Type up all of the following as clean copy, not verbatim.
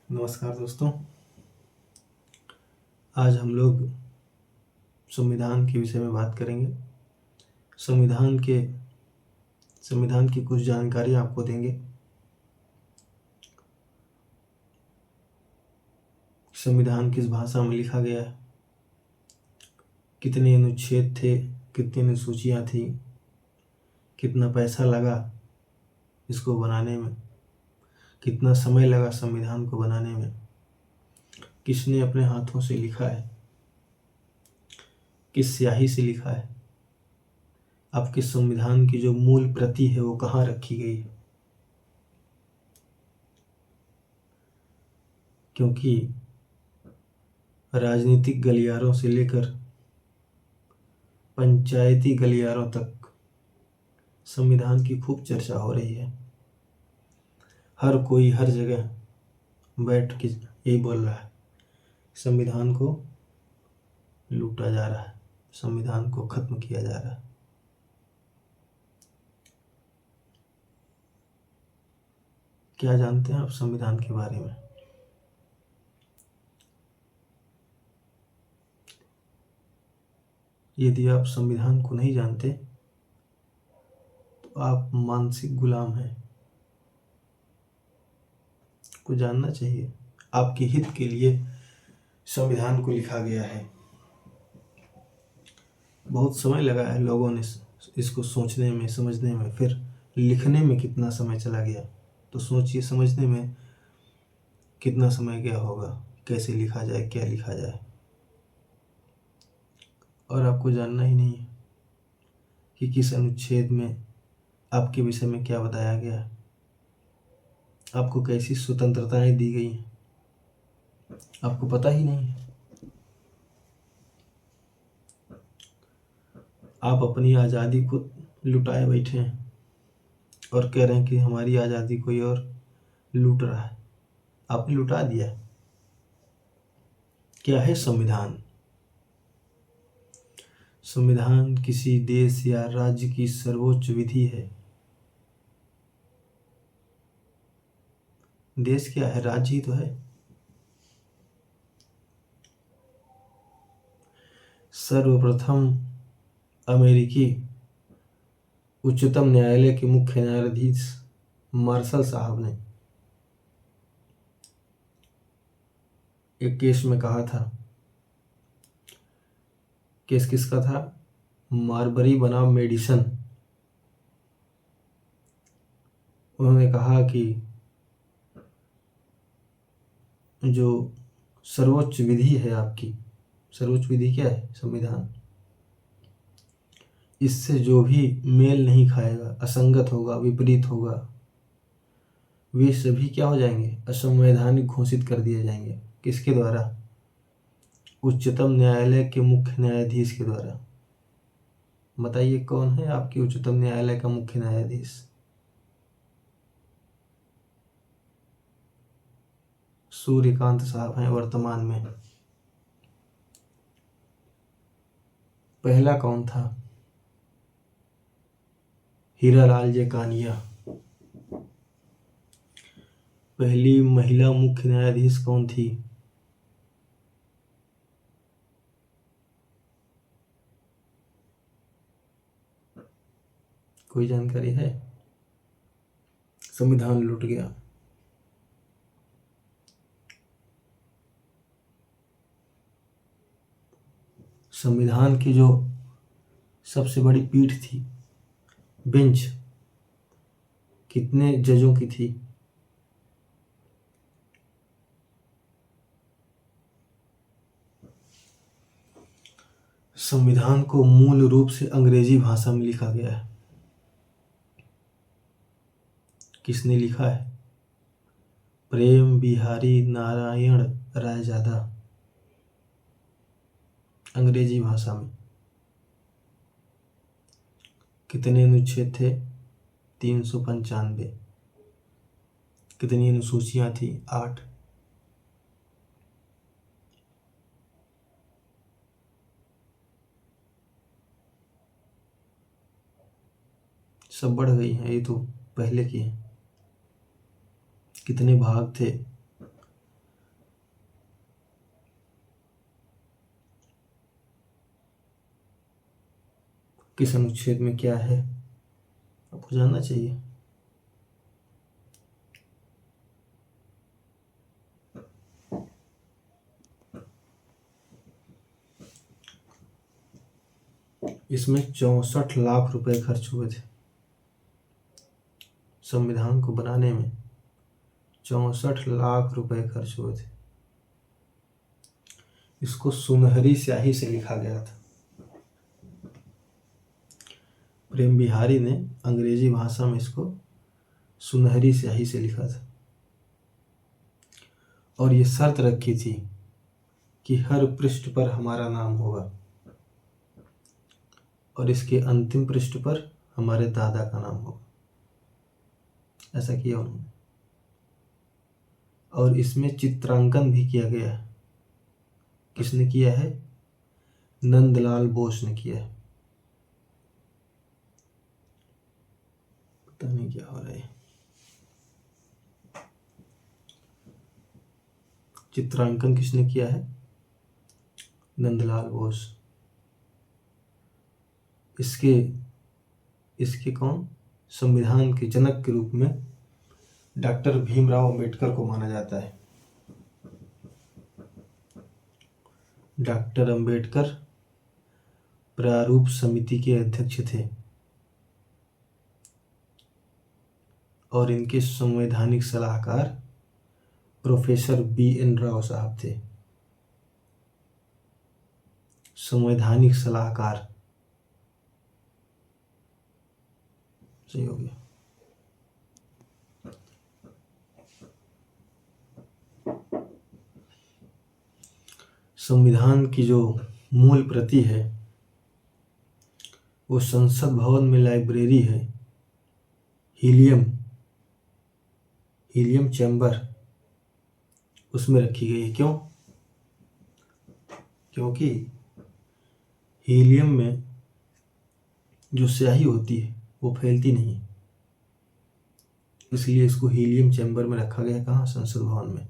नमस्कार दोस्तों। आज हम लोग संविधान के विषय में बात करेंगे। संविधान की कुछ जानकारी आपको देंगे। संविधान किस भाषा में लिखा गया है, कितने अनुच्छेद थे, कितनी अनुसूचियाँ थी, कितना पैसा लगा इसको बनाने में, कितना समय लगा संविधान को बनाने में, किसने अपने हाथों से लिखा है, किस स्याही से लिखा है, आपके संविधान की जो मूल प्रति है वो कहाँ रखी गई है। क्योंकि राजनीतिक गलियारों से लेकर पंचायती गलियारों तक संविधान की खूब चर्चा हो रही है। हर कोई हर जगह बैठ के यही बोल रहा है, संविधान को लूटा जा रहा है, संविधान को खत्म किया जा रहा है। क्या जानते हैं आप संविधान के बारे में? यदि आप संविधान को नहीं जानते तो आप मानसिक गुलाम हैं। को जानना चाहिए, आपके हित के लिए संविधान को लिखा गया है। बहुत समय लगा है लोगों ने इसको सोचने में, समझने में, फिर लिखने में कितना समय चला गया, तो सोचिए समझने में कितना समय गया होगा, कैसे लिखा जाए, क्या लिखा जाए। और आपको जानना ही नहीं है कि किस अनुच्छेद में आपके विषय में क्या बताया गया है, आपको कैसी स्वतंत्रताएं दी गई हैं, आपको पता ही नहीं है। आप अपनी आज़ादी को लुटाए बैठे हैं और कह रहे हैं कि हमारी आज़ादी कोई और लूट रहा है। आपने लुटा दिया है। क्या है संविधान? संविधान किसी देश या राज्य की सर्वोच्च विधि है। देश क्या है? राज्य ही तो है। सर्वप्रथम अमेरिकी उच्चतम न्यायालय के मुख्य न्यायाधीश मार्शल साहब ने एक केस में कहा था, केस किसका था? मार्बरी बनाम मेडिसन। उन्होंने कहा कि जो सर्वोच्च विधि है आपकी, सर्वोच्च विधि क्या है? संविधान। इससे जो भी मेल नहीं खाएगा, असंगत होगा, विपरीत होगा, वे सभी क्या हो जाएंगे? असंवैधानिक घोषित कर दिए जाएंगे। किसके द्वारा? उच्चतम न्यायालय के मुख्य न्यायाधीश के द्वारा। बताइए कौन है आपके उच्चतम न्यायालय का मुख्य न्यायाधीश? सूर्यकांत साहब हैं वर्तमान में। पहला कौन था? हीरालाल जेकानिया। पहली महिला मुख्य न्यायाधीश कौन थी? कोई जानकारी है? संविधान लुट गया। संविधान की जो सबसे बड़ी पीठ थी, बेंच, कितने जजों की थी? संविधान को मूल रूप से अंग्रेजी भाषा में लिखा गया है। किसने लिखा है? प्रेम बिहारी नारायण रायजादा। अंग्रेजी भाषा में। कितने अनुच्छेद थे? 395। कितनी अनुसूचियां थी? 8। सब बढ़ गई हैं, ये तो पहले की है। कितने भाग थे? किस अनुच्छेद में क्या है आपको जानना चाहिए। इसमें 64 लाख रुपए खर्च हुए थे संविधान को बनाने में। 64 लाख रुपए खर्च हुए थे। इसको सुनहरी स्याही से लिखा गया था। प्रेम बिहारी ने अंग्रेजी भाषा में इसको सुनहरी स्याही से लिखा था और ये शर्त रखी थी कि हर पृष्ठ पर हमारा नाम होगा और इसके अंतिम पृष्ठ पर हमारे दादा का नाम होगा। ऐसा किया उन्होंने और इसमें चित्रांकन भी किया गया है। किसने किया है? नंदलाल बोस ने किया है। पता नहीं क्या हो रहा है। चित्रांकन किसने किया है? नंदलाल बोस। इसके कौन? संविधान के जनक के रूप में डॉक्टर भीमराव अंबेडकर को माना जाता है। डॉक्टर अंबेडकर प्रारूप समिति के अध्यक्ष थे और इनके संवैधानिक सलाहकार प्रोफेसर BN राव साहब थे। संवैधानिक सलाहकार, सही हो गया। संविधान की जो मूल प्रति है वो संसद भवन में लाइब्रेरी है, हीलियम चैम्बर, उसमें रखी गई है। क्यों? क्योंकि हीलियम में जो स्याही होती है वो फैलती नहीं है, इसलिए इसको हीलियम चैम्बर में रखा गया। कहाँ? संसद भवन में।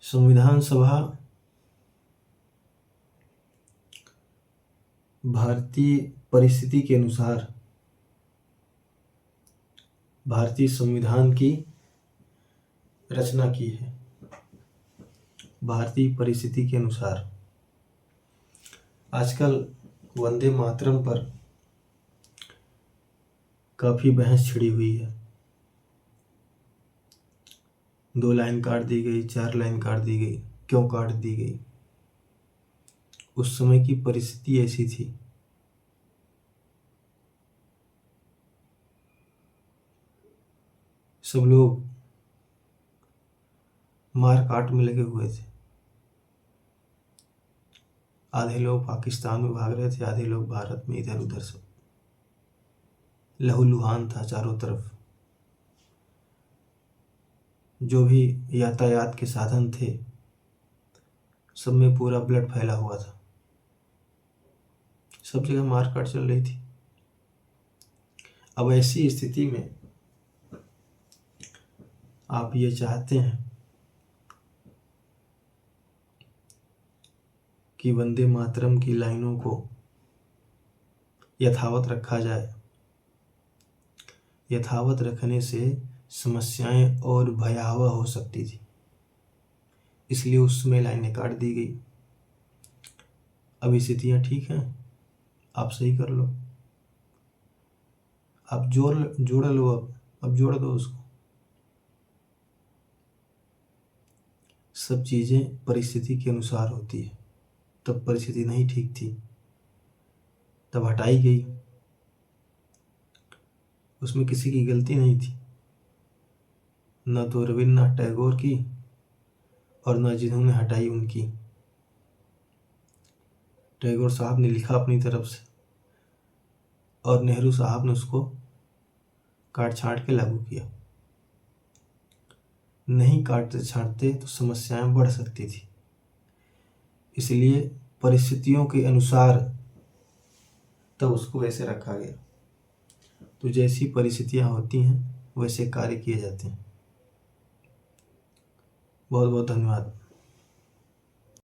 संविधान सभा भारतीय परिस्थिति के अनुसार भारतीय संविधान की रचना की है। भारतीय परिस्थिति के अनुसार आजकल वंदे मातरम पर काफी बहस छिड़ी हुई है। 2 लाइन काट दी गई, 4 लाइन काट दी गई। क्यों काट दी गई? उस समय की परिस्थिति ऐसी थी। सब लोग मार काट में लगे हुए थे। आधे लोग पाकिस्तान में भाग रहे थे, आधे लोग भारत में, इधर उधर सब लहूलुहान था चारों तरफ। जो भी यातायात के साधन थे सब में पूरा ब्लड फैला हुआ था। सब जगह मारकाट चल रही थी। अब ऐसी स्थिति में आप ये चाहते हैं कि वंदे मातरम की लाइनों को यथावत रखा जाए। यथावत रखने से समस्याएं और भयावह हो सकती थी, इसलिए उसमें लाइनें काट दी गई। अब स्थितियां ठीक हैं, आप सही कर लो, आप जोड़ लो। अब जोड़ दो उसको। सब चीजें परिस्थिति के अनुसार होती है। तब परिस्थिति नहीं ठीक थी, तब हटाई गई। उसमें किसी की गलती नहीं थी, न तो रविन्द्रनाथ टैगोर की और न जिन्होंने हटाई उनकी। टैगोर साहब ने लिखा अपनी तरफ से और नेहरू साहब ने उसको काट छांट के लागू किया। नहीं काटते छांटते तो समस्याएं बढ़ सकती थी, इसलिए परिस्थितियों के अनुसार तब उसको वैसे रखा गया। तो जैसी परिस्थितियां होती हैं वैसे कार्य किए जाते हैं। बहुत बहुत धन्यवाद।